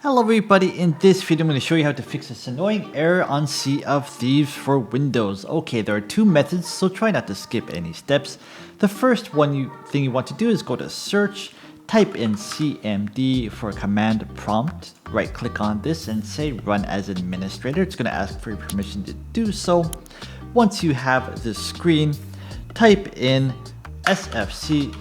Hello everybody, in this video I'm going to show you how to fix this annoying error on Sea of Thieves for Windows. Okay, there are two methods, so try not to skip any steps. The first thing you want to do is go to search, type in cmd for command prompt, right click on this and say run as administrator. It's going to ask for your permission to do so. Once you have this screen, type in sfc/scan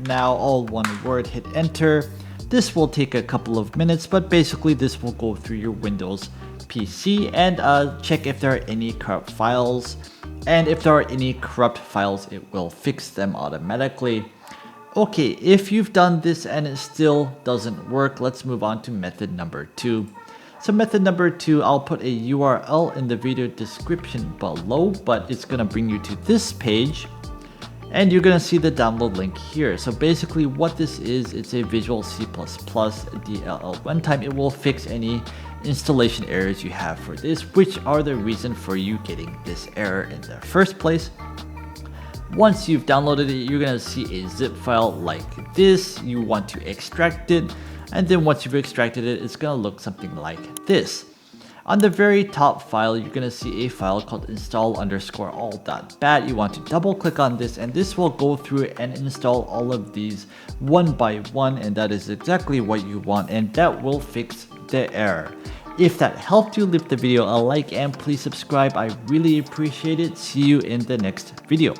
now, all one word, hit enter. This will take a couple of minutes, but basically this will go through your Windows PC and check if there are any corrupt files. And if there are any corrupt files, it will fix them automatically. Okay, if you've done this and it still doesn't work, let's move on to method number 2. So method number 2, I'll put a URL in the video description below, but it's gonna bring you to this page. And you're going to see the download link here. So basically what this is, it's a Visual C++ DLL runtime. It will fix any installation errors you have for this, which are the reason for you getting this error in the first place. Once you've downloaded it, you're going to see a zip file like this. You want to extract it. And then once you've extracted it, it's going to look something like this. On the very top file, you're going to see a file called install_all.bat. You want to double click on this and this will go through and install all of these one by one, and that is exactly what you want, and that will fix the error. If that helped you, leave the video a like and please subscribe. I really appreciate it. See you in the next video.